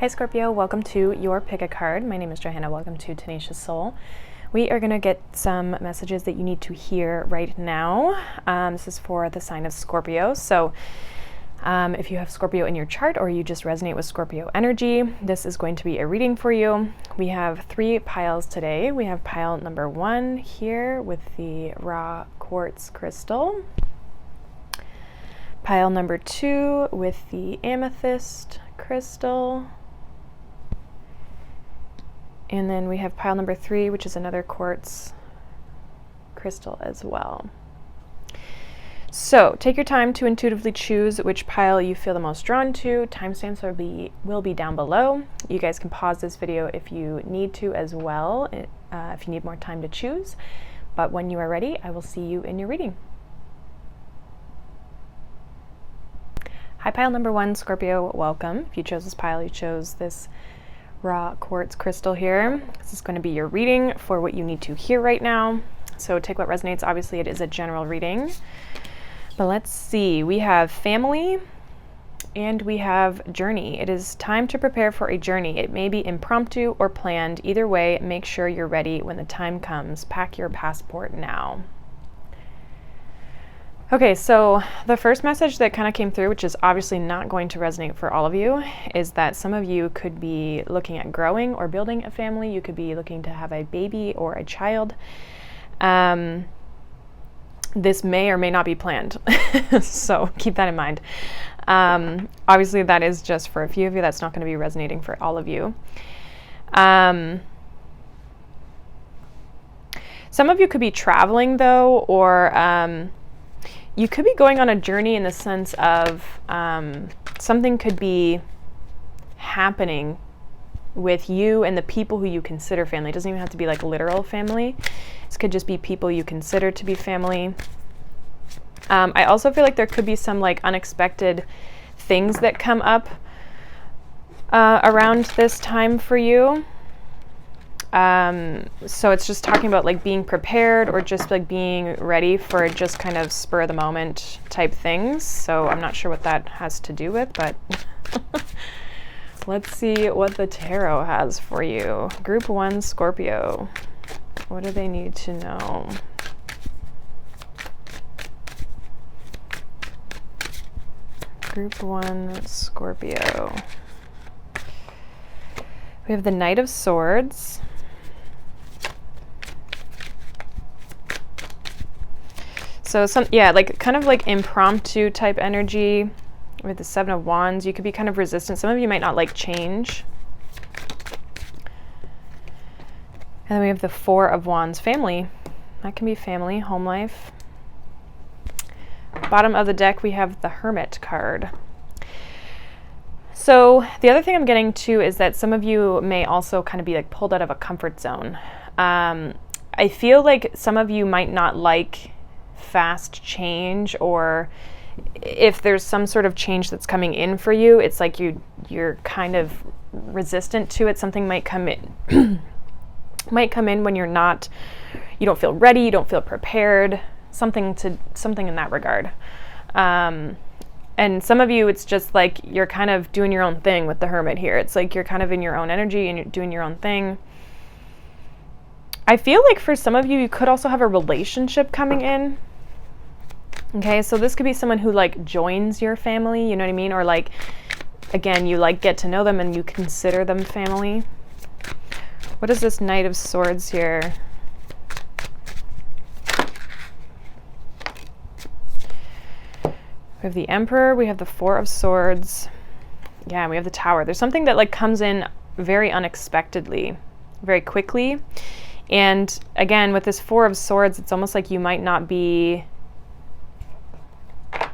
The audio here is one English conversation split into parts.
Hi Scorpio, welcome to your pick a card. My name is Johanna. Welcome to Tenacious Soul. We are going to get some messages that you need to hear right now. This is for the sign of Scorpio. So if you have Scorpio in your chart or you just resonate with Scorpio energy, this is going to be a reading for you. We have 3 piles today. We have pile number 1 here with the raw quartz crystal. Pile number 2 with the amethyst crystal. And then we have pile number 3, which is another quartz crystal as well. So take your time to intuitively choose which pile you feel the most drawn to. Timestamps will be down below. You guys can pause this video if you need to as well, if you need more time to choose. But when you are ready, I will see you in your reading. Hi, pile number 1, Scorpio, welcome. If you chose this pile, you chose this raw quartz crystal here. This is going to be your reading for what you need to hear right now. So take what resonates. Obviously, it is a general reading. But let's see. We have family and we have journey. It is time to prepare for a journey. It may be impromptu or planned. Either way, make sure you're ready when the time comes. Pack your passport now. Okay, so the first message that kind of came through, which is obviously not going to resonate for all of you, is that some of you could be looking at growing or building a family. You could be looking to have a baby or a child. This may or may not be planned, so keep that in mind. Obviously, that is just for a few of you. That's not going to be resonating for all of you. Some of you could be traveling, though, or you could be going on a journey in the sense of something could be happening with you and the people who you consider family. It doesn't even have to be like literal family. This could just be people you consider to be family. I also feel like there could be some like unexpected things that come up around this time for you. So it's just talking about like being prepared or just like being ready for just kind of spur of the moment type things. So I'm not sure what that has to do with, but let's see what the tarot has for you. Group 1 Scorpio. What do they need to know? Group 1 Scorpio. We have the Knight of Swords. So like kind of like impromptu type energy with the 7 of Wands. You could be kind of resistant. Some of you might not like change. And then we have the 4 of Wands, family. That can be family, home life. Bottom of the deck, we have the Hermit card. So the other thing I'm getting to is that some of you may also kind of be like pulled out of a comfort zone. I feel like some of you might not like fast change, or if there's some sort of change that's coming in for you, it's like you're kind of resistant to it. Something might come in when you don't feel ready, you don't feel prepared, something in that regard. And some of you, it's just like you're kind of doing your own thing with the Hermit here. It's like you're kind of in your own energy and you're doing your own thing. I feel like for some of you, you could also have a relationship coming in. Okay, so this could be someone who like joins your family, you know what I mean? Or like, again, you like get to know them and you consider them family. What is this Knight of Swords here? We have the Emperor, we have the 4 of Swords. Yeah, and we have the Tower. There's something that like comes in very unexpectedly, very quickly. And again, with this 4 of Swords, it's almost like you might not be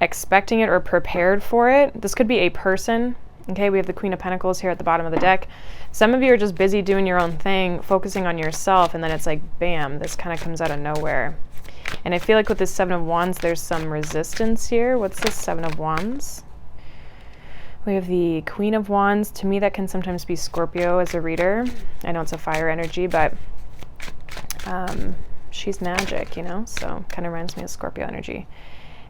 expecting it or prepared for it. This could be a person. Okay, we have the Queen of Pentacles here at the bottom of the deck. Some of you are just busy doing your own thing, focusing on yourself, and then it's like, bam, this kind of comes out of nowhere. And I feel like with this 7 of Wands, there's some resistance here. What's this 7 of Wands? We have the Queen of Wands. To me, that can sometimes be Scorpio as a reader. I know it's a fire energy, but she's magic, you know? So kind of reminds me of Scorpio energy.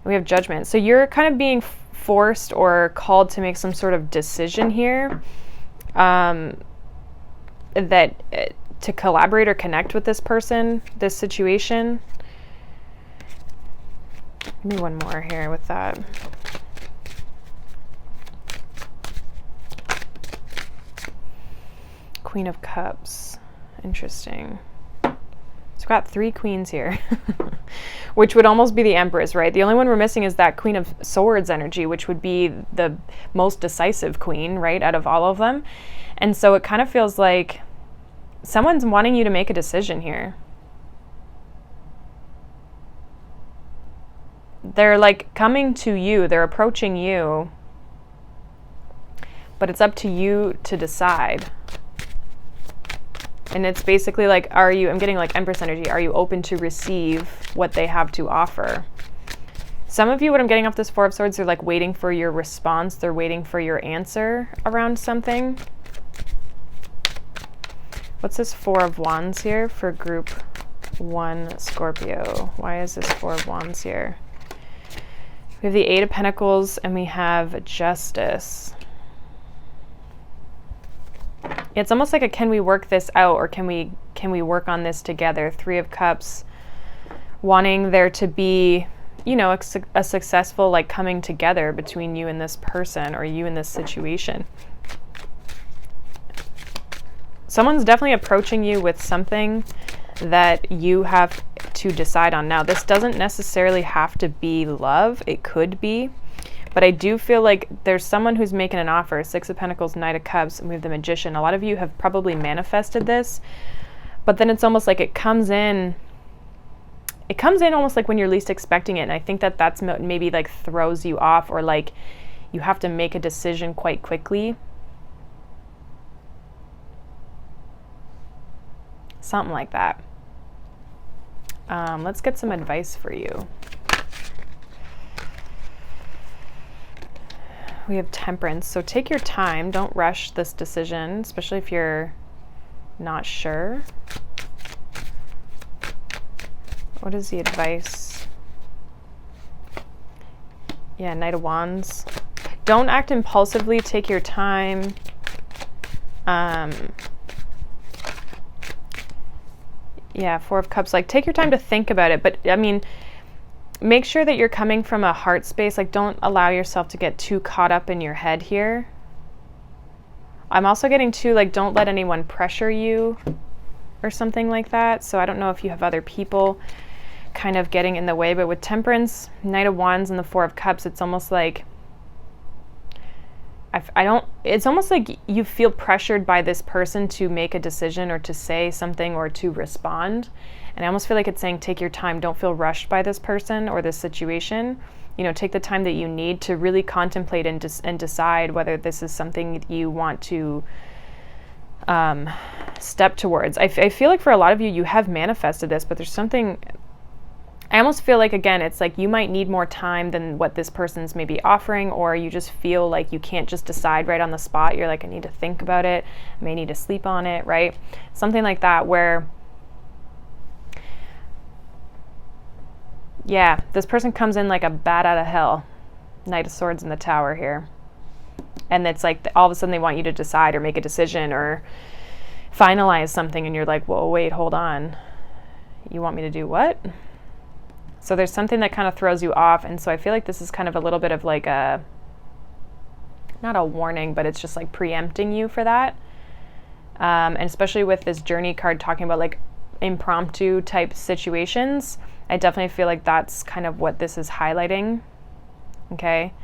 And we have Judgment. So you're kind of being forced or called to make some sort of decision here. that to collaborate or connect with this person, this situation. Give me one more here with that. Queen of Cups. Interesting. It's got 3 queens here, which would almost be the Empress, right? The only one we're missing is that Queen of Swords energy, which would be the most decisive queen, right, out of all of them. And so it kind of feels like someone's wanting you to make a decision here. They're like coming to you, they're approaching you, but it's up to you to decide. And it's basically like, I'm getting like Empress energy, are you open to receive what they have to offer? Some of you, what I'm getting off this 4 of Swords, they're like waiting for your response, they're waiting for your answer around something. What's this 4 of Wands here for group 1 Scorpio? Why is this 4 of Wands here? We have the 8 of Pentacles and we have Justice. It's almost like a can we work this out, or can we work on this together? 3 of Cups, wanting there to be, you know, a successful like coming together between you and this person, or you and this situation. Someone's definitely approaching you with something that you have to decide on. Now, this doesn't necessarily have to be love. It could be. But I do feel like there's someone who's making an offer. 6 of Pentacles, Knight of Cups, and we have the Magician. A lot of you have probably manifested this. But then it's almost like it comes in almost like when you're least expecting it. And I think that that's maybe like throws you off, or like you have to make a decision quite quickly. Something like that. Let's get some advice for you. We have Temperance. So take your time. Don't rush this decision, especially if you're not sure. What is the advice? Yeah, Knight of Wands. Don't act impulsively. Take your time. Yeah, 4 of Cups. Like, take your time to think about it. But, I mean, make sure that you're coming from a heart space. Like, don't allow yourself to get too caught up in your head here. I'm also getting too, like, don't let anyone pressure you or something like that. So I don't know if you have other people kind of getting in the way. But with Temperance, Knight of Wands, and the 4 of Cups, it's almost like it's almost like you feel pressured by this person to make a decision or to say something or to respond. And I almost feel like it's saying, take your time. Don't feel rushed by this person or this situation. You know, take the time that you need to really contemplate and decide whether this is something that you want to step towards. I feel like for a lot of you, you have manifested this, but there's something, I almost feel like, again, it's like you might need more time than what this person's maybe offering, or you just feel like you can't just decide right on the spot. You're like, I need to think about it. I may need to sleep on it, right? Something like that, where, yeah, this person comes in like a bat out of hell. Knight of Swords in the Tower here. And it's like all of a sudden they want you to decide or make a decision or finalize something, and you're like, whoa, wait, hold on. You want me to do what? So there's something that kind of throws you off. And so I feel like this is kind of a little bit of like a, not a warning, but it's just like preempting you for that. And especially with this Journey card talking about like impromptu type situations, I definitely feel like that's kind of what this is highlighting. Okay.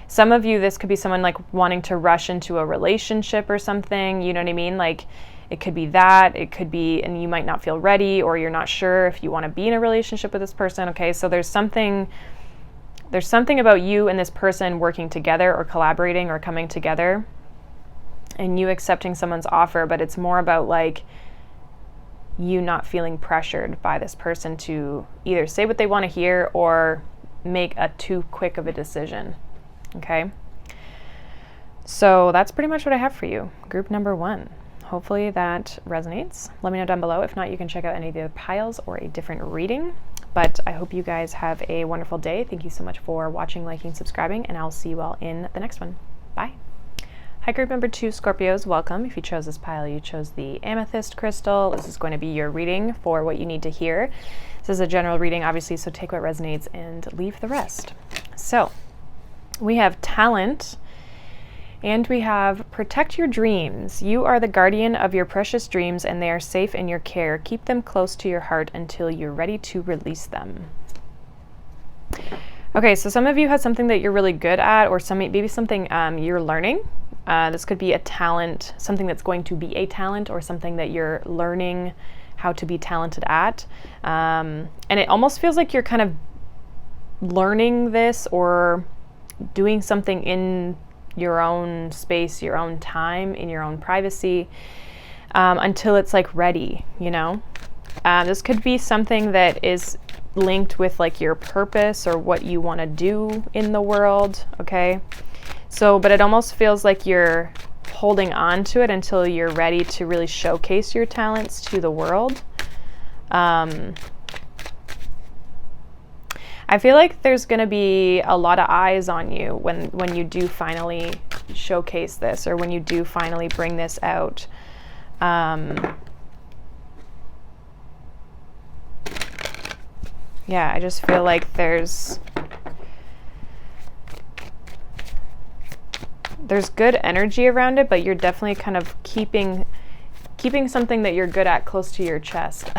Some of you, this could be someone like wanting to rush into a relationship or something, you know what I mean? Like, it could be that, it could be, and you might not feel ready, or you're not sure if you want to be in a relationship with this person. Okay, so there's something about you and this person working together or collaborating or coming together and you accepting someone's offer, but it's more about like you not feeling pressured by this person to either say what they want to hear or make a too quick of a decision. Okay, so that's pretty much what I have for you, group number 1. Hopefully that resonates. Let me know down below. If not, you can check out any of the other piles or a different reading. But I hope you guys have a wonderful day. Thank you so much for watching, liking, subscribing, and I'll see you all in the next one. Bye. Hi, group number 2, Scorpios, welcome. If you chose this pile, you chose the amethyst crystal. This is going to be your reading for what you need to hear. This is a general reading, obviously, so take what resonates and leave the rest. So, we have talent, and we have protect your dreams. You are the guardian of your precious dreams, and they are safe in your care. Keep them close to your heart until you're ready to release them. Okay, so some of you have something that you're really good at, or maybe something you're learning. This could be a talent, something that's going to be a talent, or something that you're learning how to be talented at. And it almost feels like you're kind of learning this or doing something in your own space, your own time, in your own privacy, until it's like ready, you know? This could be something that is linked with like your purpose or what you want to do in the world, okay? So, but it almost feels like you're holding on to it until you're ready to really showcase your talents to the world. I feel like there's going to be a lot of eyes on you when you do finally showcase this, or when you do finally bring this out. Yeah, I just feel like there's good energy around it, but you're definitely kind of keeping something that you're good at close to your chest.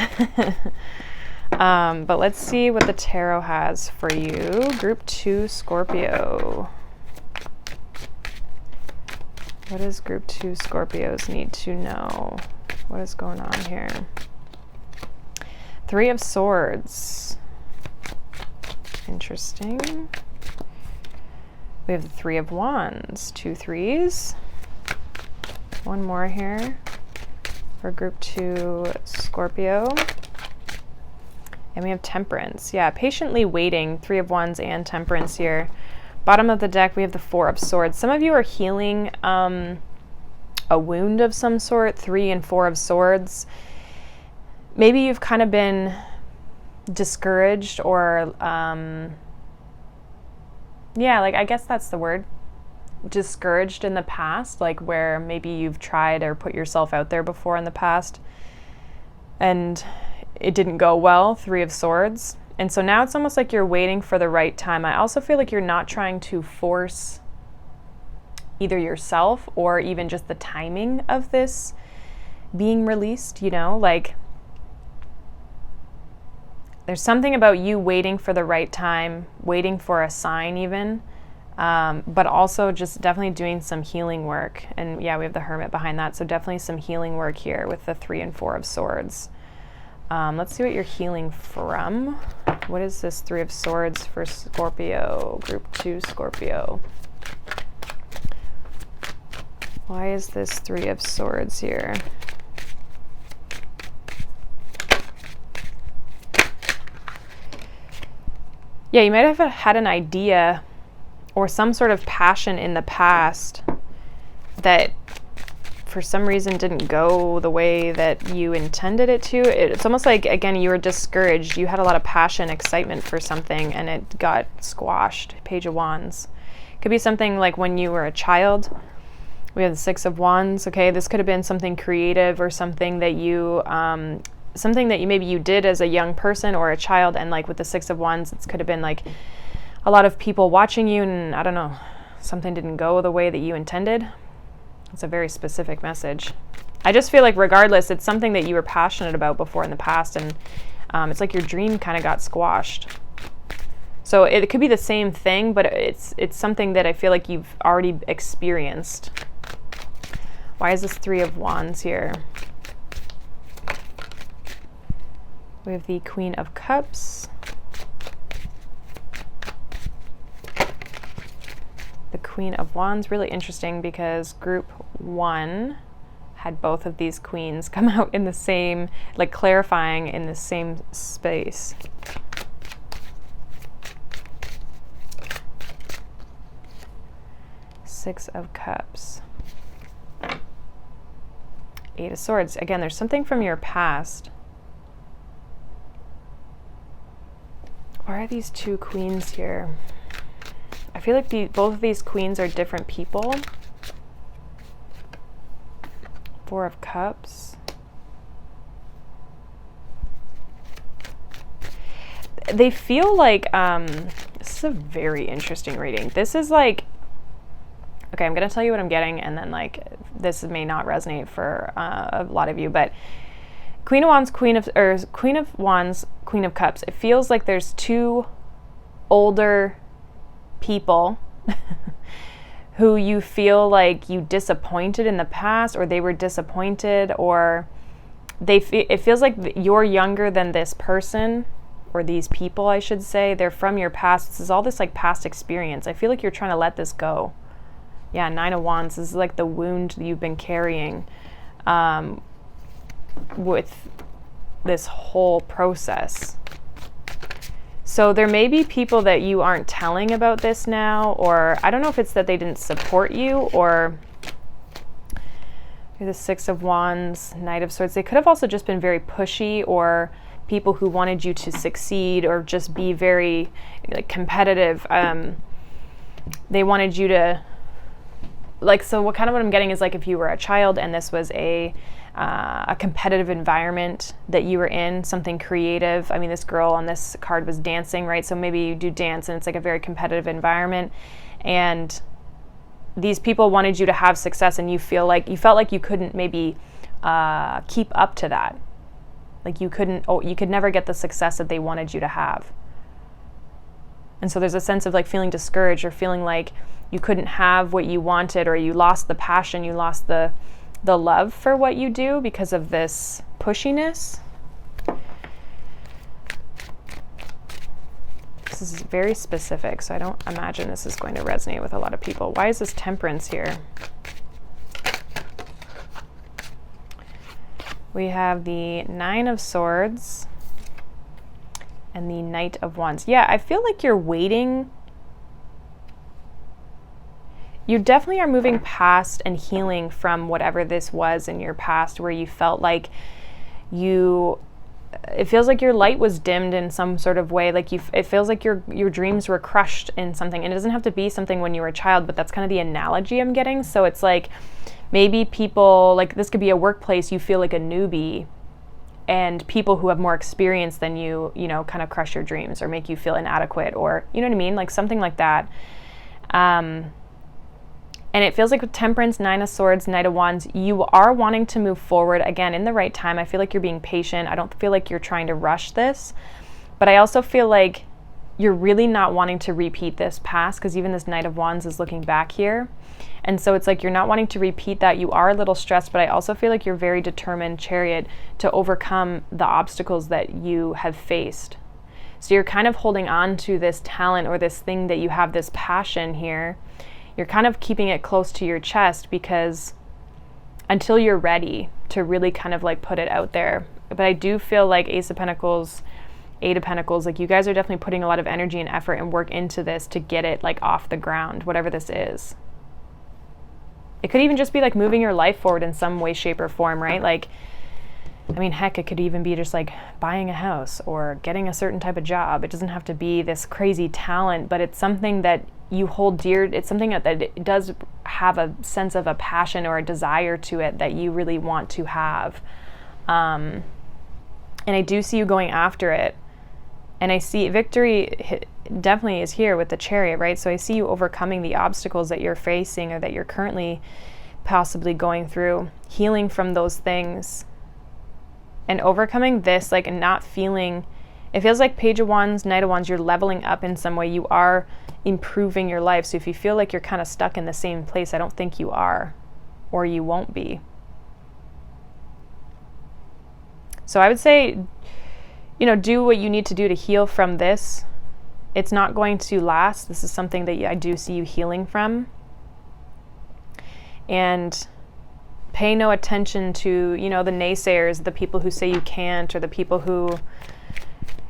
But let's see what the tarot has for you. Group 2, Scorpio. What does group 2 Scorpios need to know? What is going on here? 3 of Swords. Interesting. We have the 3 of Wands, 2 3s. One more here for group 2 Scorpio. And we have Temperance. Yeah, patiently waiting, 3 of Wands and Temperance here. Bottom of the deck, we have the 4 of Swords. Some of you are healing a wound of some sort, 3 and 4 of Swords. Maybe you've kind of been discouraged or yeah, like I guess that's the word, discouraged in the past, like where maybe you've tried or put yourself out there before in the past and it didn't go well, 3 of Swords. And so now it's almost like you're waiting for the right time. I also feel like you're not trying to force either yourself or even just the timing of this being released, you know, like there's something about you waiting for the right time, waiting for a sign even, but also just definitely doing some healing work. And yeah, we have the Hermit behind that, so definitely some healing work here with the 3 and 4 of Swords. Let's see what you're healing from. What is this 3 of Swords for Scorpio, group 2 Scorpio? Why is this 3 of Swords here? Yeah, you might have had an idea or some sort of passion in the past that for some reason didn't go the way that you intended it to. It's almost like, again, you were discouraged. You had a lot of passion, excitement for something, and it got squashed. Page of Wands. Could be something like when you were a child. We have the 6 of Wands. Okay, this could have been something creative or something that you maybe you did as a young person or a child, and like with the 6 of Wands, it could have been like a lot of people watching you, and I don't know, something didn't go the way that you intended. It's a very specific message. I just feel like regardless, it's something that you were passionate about before in the past, and it's like your dream kind of got squashed. So it could be the same thing, but it's something that I feel like you've already experienced. Why is this 3 of Wands here? We have the Queen of Cups. The Queen of Wands, really interesting because group 1 had both of these queens come out in the same, like clarifying in the same space. Six of Cups. 8 of Swords. Again, there's something from your past. Why are these 2 queens here? I feel like both of these queens are different people. Four of Cups. They feel like, this is a very interesting reading. This is like, okay, I'm going to tell you what I'm getting, and then like, this may not resonate for a lot of you, but Queen of Wands, Queen of Cups. It feels like there's two older people who you feel like you disappointed in the past, or they were disappointed, or it feels like you're younger than this person, or these people, I should say. They're from your past. This is all this like past experience. I feel like you're trying to let this go. Yeah, Nine of Wands. This is like the wound you've been carrying with this whole process. So there may be people that you aren't telling about this now, or I don't know if it's that they didn't support you, or the Six of Wands, Knight of Swords. They could have also just been very pushy, or people who wanted you to succeed, or just be very like competitive. They wanted you to like, so what I'm getting is like if you were a child and this was a competitive environment that you were in, something creative. I mean, this girl on this card was dancing, right? So maybe you do dance and it's like a very competitive environment, and these people wanted you to have success, and you felt like you couldn't maybe keep up to that. Like you could never get the success that they wanted you to have. And so there's a sense of like feeling discouraged, or feeling like you couldn't have what you wanted, or you lost the passion, you lost the love for what you do because of this pushiness. This is very specific, so I don't imagine this is going to resonate with a lot of people. Why is this Temperance here? We have the Nine of Swords and the Knight of Wands. Yeah, I feel like you're waiting. You definitely are moving past and healing from whatever this was in your past, where you felt like it feels like your light was dimmed in some sort of way. Like it feels like your dreams were crushed in something. And it doesn't have to be something when you were a child, but that's kind of the analogy I'm getting. So it's like, maybe people, like this could be a workplace, you feel like a newbie, and people who have more experience than you kind of crush your dreams or make you feel inadequate, or, you know what I mean? Like something like that. And it feels like with Temperance, Nine of Swords, Knight of Wands, you are wanting to move forward again in the right time. I feel like you're being patient. I don't feel like you're trying to rush this, but I also feel like you're really not wanting to repeat this past, because even this Knight of Wands is looking back here. And so it's like you're not wanting to repeat that. You are a little stressed, but I also feel like you're very determined, Chariot, to overcome the obstacles that you have faced. So you're kind of holding on to this talent, or this thing that you have, this passion here. You're kind of keeping it close to your chest, because until you're ready to really kind of like put it out there. But I do feel like Ace of Pentacles, Eight of Pentacles, like you guys are definitely putting a lot of energy and effort and work into this to get it like off the ground, whatever this is. It could even just be like moving your life forward in some way, shape, or form, right? Like, I mean, heck, it could even be just like buying a house or getting a certain type of job. It doesn't have to be this crazy talent, but it's something that you hold dear. It's something that it does have a sense of a passion or a desire to it that you really want to have. And I do see you going after it. And I see victory definitely is here with the Chariot, right? So I see you overcoming the obstacles that you're facing, or that you're currently possibly going through, healing from those things, and overcoming this, like, and not feeling, it feels like Page of Wands, Knight of Wands, you're leveling up in some way. You are improving your life. So if you feel like you're kind of stuck in the same place, I don't think you are, or you won't be. So I would say, do what you need to do to heal from this. It's not going to last. This is something that I do see you healing from. And pay no attention to, the naysayers, the people who say you can't, or the people who,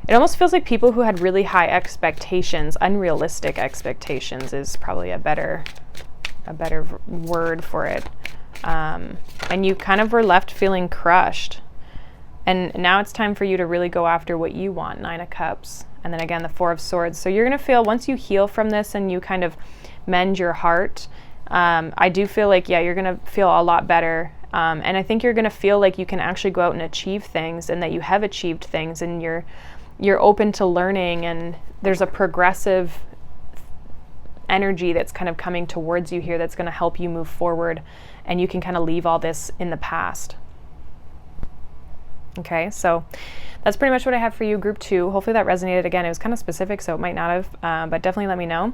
it almost feels like people who had really high expectations. Unrealistic expectations is probably a better word for it. And you kind of were left feeling crushed. And now it's time for you to really go after what you want. Nine of Cups. And then again, the Four of Swords. So you're going to feel, once you heal from this and you kind of mend your heart, I do feel like, you're going to feel a lot better. And I think you're going to feel like you can actually go out and achieve things, and that you have achieved things, and you're open to learning, and there's a progressive energy that's kind of coming towards you here that's going to help you move forward, and you can kind of leave all this in the past. Okay, so that's pretty much what I have for you, group 2. Hopefully that resonated. Again, it was kind of specific, so it might not have, but definitely let me know.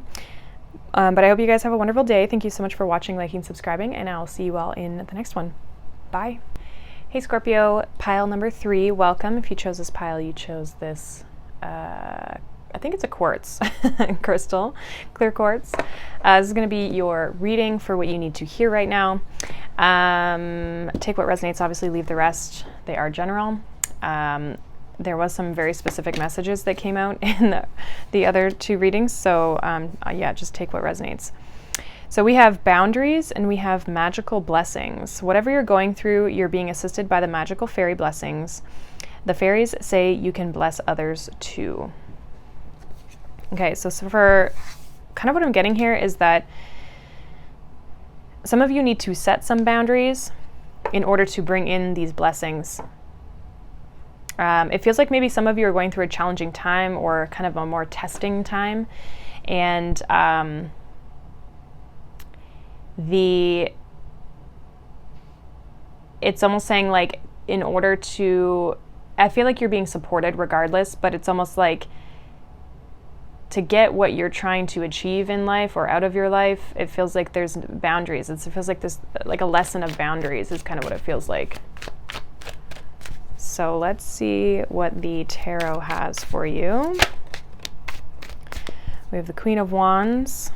But I hope you guys have a wonderful day. Thank you so much for watching, liking, subscribing, and I'll see you all in the next one. Bye. Hey Scorpio, pile number 3, welcome. If you chose this pile, you chose this, I think it's a quartz crystal, clear quartz. This is going to be your reading for what you need to hear right now. Take what resonates, obviously leave the rest. They are general. There was some very specific messages that came out in the other 2 readings, so yeah, just take what resonates. So we have boundaries and we have magical blessings. Whatever you're going through, you're being assisted by the magical fairy blessings. The fairies say you can bless others too. Okay, so for kind of what I'm getting here is that some of you need to set some boundaries in order to bring in these blessings. It feels like maybe some of you are going through a challenging time or kind of a more testing time, and it's almost saying like, in order to, I feel like you're being supported regardless, but it's almost like to get what you're trying to achieve in life or out of your life, it feels like there's boundaries. It feels like there's like a lesson of boundaries is kind of what it feels like. So let's see what the tarot has for you. We have the Queen of Wands.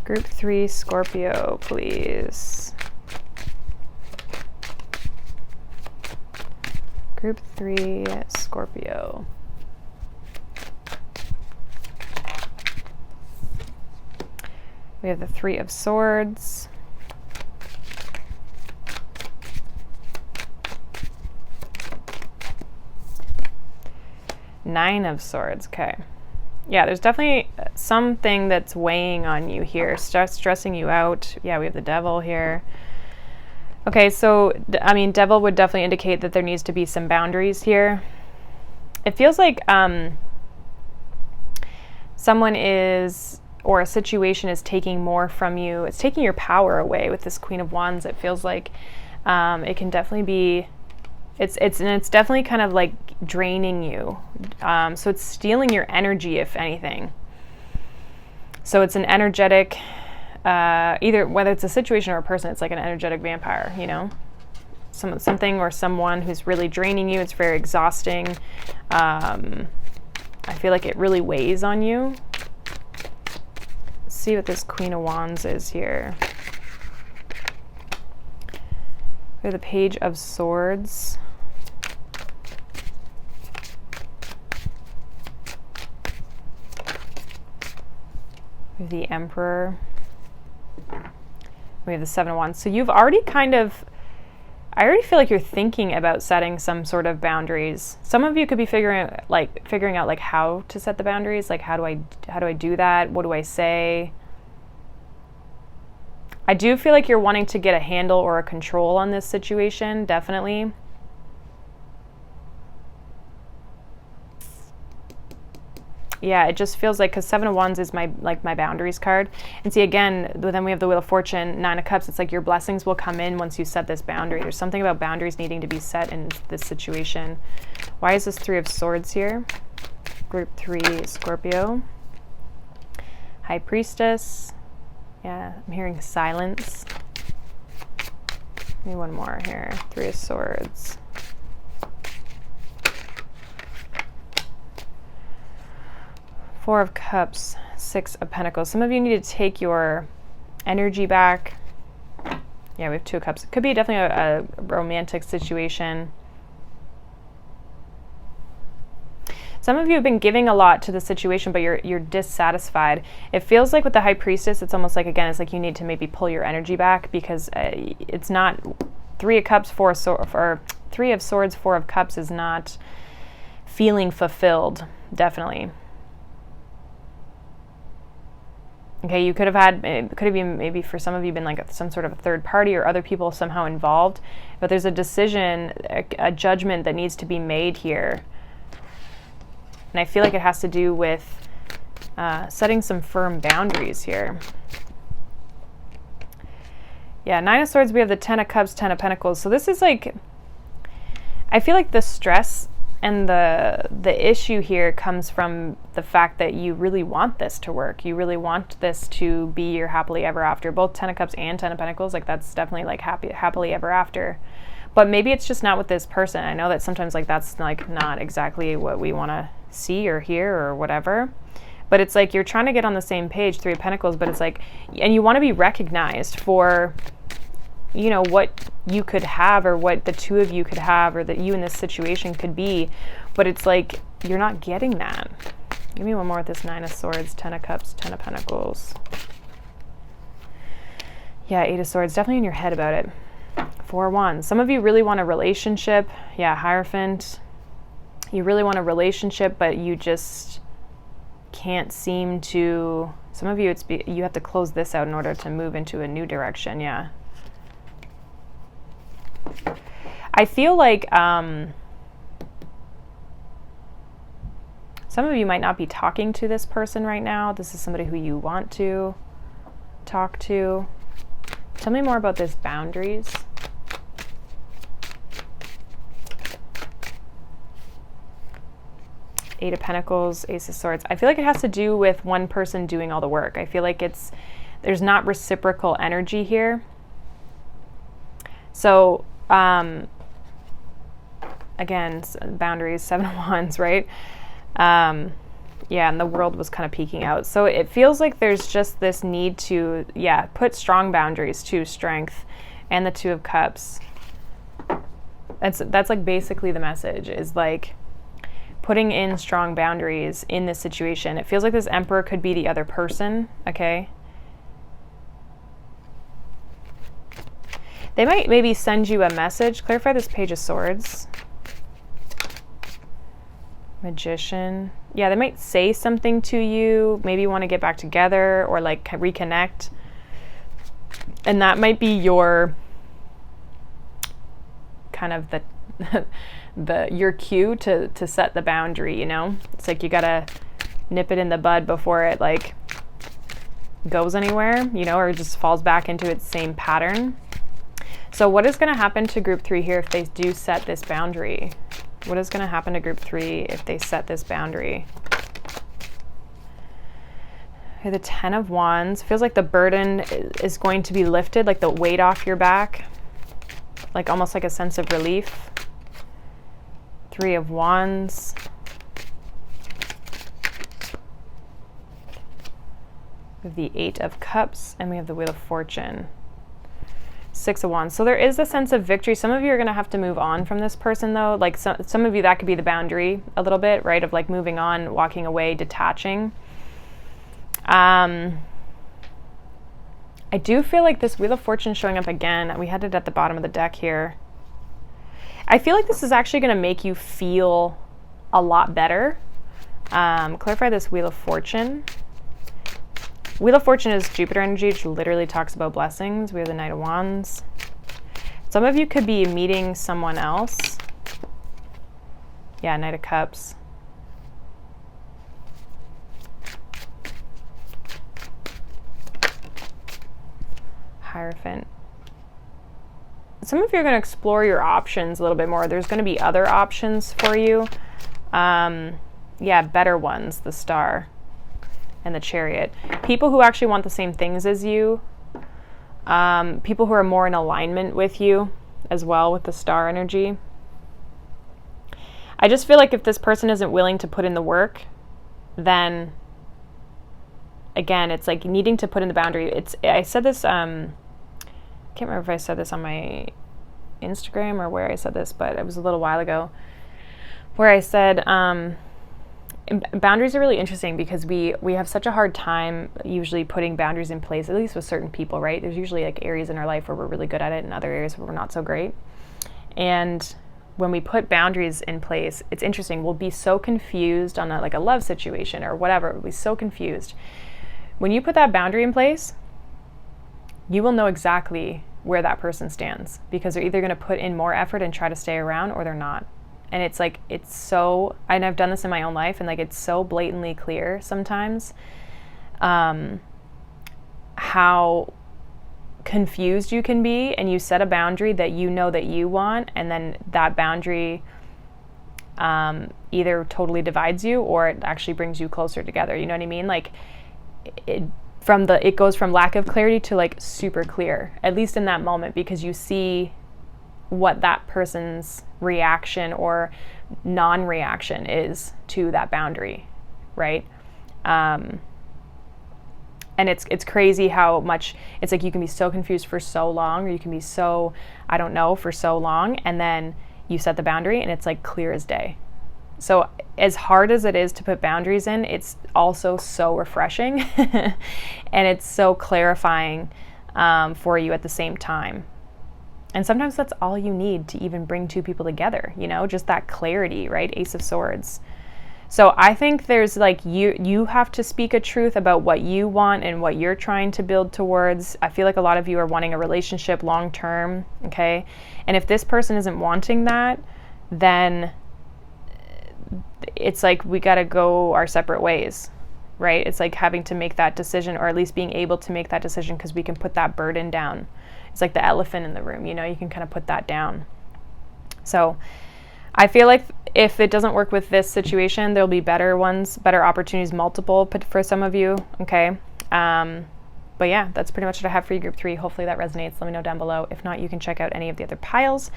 Group 3, Scorpio, please. Group 3, Scorpio. We have the 3 of Swords. Nine of Swords, okay. Yeah, there's definitely something that's weighing on you here, stressing you out. Yeah, we have the Devil here. Okay, so, I mean, Devil would definitely indicate that there needs to be some boundaries here. It feels like someone is, or a situation is taking more from you. It's taking your power away with this Queen of Wands. It feels like it can definitely be, it's definitely kind of like draining you. So it's stealing your energy, if anything. So it's an energetic, either whether it's a situation or a person, it's like an energetic vampire, you know, something or someone who's really draining you. It's very exhausting. I feel like it really weighs on you. Let's see what this Queen of Wands is here. We have the Page of Swords. We have the Emperor. We have the 7 of Wands. So you've already kind of, I already feel like you're thinking about setting some sort of boundaries. Some of you could be figuring out like how to set the boundaries. Like how do I do that? What do I say? I do feel like you're wanting to get a handle or a control on this situation, definitely. Yeah, it just feels like, because 7 of Wands is my boundaries card. And see, again, then we have the Wheel of Fortune, 9 of Cups. It's like your blessings will come in once you set this boundary. There's something about boundaries needing to be set in this situation. Why is this 3 of Swords here? Group 3, Scorpio. High Priestess. Yeah, I'm hearing silence. Maybe one more here. 3 of Swords. Four of Cups, 6 of Pentacles. Some of you need to take your energy back. Yeah, we have 2 of Cups. It could be definitely a romantic situation. Some of you have been giving a lot to the situation, but you're dissatisfied. It feels like with the High Priestess, it's almost like, again, it's like you need to maybe pull your energy back, because it's not 3 of Cups, 4 of Swords, or 3 of Swords, 4 of Cups is not feeling fulfilled, definitely. Okay, you could have had, it could have been, maybe for some of you, been like some sort of a third party or other people somehow involved, but there's a decision, a judgment that needs to be made here. And I feel like it has to do with setting some firm boundaries here. Yeah, Nine of Swords, we have the Ten of Cups, Ten of Pentacles. So this is like, I feel like the stress and the issue here comes from the fact that you really want this to work. You really want this to be your happily ever after. Both Ten of Cups and Ten of Pentacles, like that's definitely like happily ever after. But maybe it's just not with this person. I know that sometimes like that's like not exactly what we want to see or hear or whatever. But it's like you're trying to get on the same page, Three of Pentacles, but it's like, and you want to be recognized for, you know, what you could have or what the two of you could have or that you in this situation could be. But it's like, you're not getting that. Give me one more with this Nine of Swords, Ten of Cups, Ten of Pentacles. Yeah, Eight of Swords, definitely in your head about it. Four of Wands. Some of you really want a relationship. Yeah, Hierophant. You really want a relationship, but you just can't seem to, some of you, you have to close this out in order to move into a new direction. Yeah. I feel like some of you might not be talking to this person right now. This is somebody who you want to talk to. Tell me more about this boundaries. Eight of Pentacles, Ace of Swords. I feel like it has to do with one person doing all the work. I feel like there's not reciprocal energy here. So, again, boundaries, Seven of Wands, right? Yeah, and the world was kind of peeking out. So it feels like there's just this need to, yeah, put strong boundaries to strength, and the Two of Cups. That's like basically the message, is like putting in strong boundaries in this situation. It feels like this Emperor could be the other person, okay? They might maybe send you a message. Clarify this Page of Swords. Magician. Yeah, they might say something to you. Maybe you want to get back together or like reconnect. And that might be your kind of your cue to set the boundary, you know? It's like you gotta nip it in the bud before it like goes anywhere, you know, or just falls back into its same pattern. So what is going to happen to group 3 here if they do set this boundary? What is going to happen to group 3 if they set this boundary? Okay, the Ten of Wands. Feels like the burden is going to be lifted, like the weight off your back, like almost like a sense of relief. Three of Wands. We have the Eight of Cups, and we have the Wheel of Fortune. Six of Wands. So there is a sense of victory. Some of you are going to have to move on from this person, though. Like some of you, that could be the boundary a little bit, right? Of like moving on, walking away, detaching. I do feel like this Wheel of Fortune showing up again. We had it at the bottom of the deck here. I feel like this is actually going to make you feel a lot better. Clarify this Wheel of Fortune. Wheel of Fortune is Jupiter energy, which literally talks about blessings. We have the Knight of Wands. Some of you could be meeting someone else. Yeah, Knight of Cups. Hierophant. Some of you are going to explore your options a little bit more. There's going to be other options for you. Yeah, better ones, the Star and the Chariot. People who actually want the same things as you. People who are more in alignment with you as well with the Star energy. I just feel like if this person isn't willing to put in the work, then again, it's like needing to put in the boundary. I said this, I can't remember if I said this on my Instagram or where I said this, but it was a little while ago, where I said boundaries are really interesting because we have such a hard time usually putting boundaries in place, at least with certain people, right? There's usually like areas in our life where we're really good at it and other areas where we're not so great. And when we put boundaries in place, it's interesting. We'll be so confused on like a love situation or whatever. We'll be so confused When you put that boundary in place, you will know exactly where that person stands, because they're either going to put in more effort and try to stay around, or they're not. And it's like, it's so, and I've done this in my own life, and like, it's so blatantly clear sometimes how confused you can be, and you set a boundary that you know that you want, and then that boundary either totally divides you, or it actually brings you closer together. You know what I mean? Like, it goes from lack of clarity to like super clear, at least in that moment, because you see what that person's reaction or non-reaction is to that boundary, right? And it's crazy how much, it's like you can be so confused for so long, or you can be so, I don't know, for so long, and then you set the boundary and it's like clear as day. So as hard as it is to put boundaries in, it's also so refreshing and it's so clarifying for you at the same time. And sometimes that's all you need to even bring two people together, you know, just that clarity, right? Ace of Swords. So I think there's like, you have to speak a truth about what you want and what you're trying to build towards. I feel like a lot of you are wanting a relationship long term, okay? And if this person isn't wanting that, then it's like we got to go our separate ways, right? It's like having to make that decision, or at least being able to make that decision, because we can put that burden down. It's like the elephant in the room, you know, you can kind of put that down. So I feel like if it doesn't work with this situation, there'll be better ones, better opportunities, multiple for some of you, okay? But yeah, that's pretty much what I have for you, group 3. Hopefully that resonates. Let me know down below. If not, you can check out any of the other piles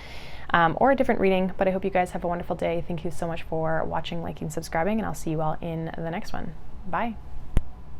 or a different reading. But I hope you guys have a wonderful day. Thank you so much for watching, liking, subscribing, and I'll see you all in the next one. Bye.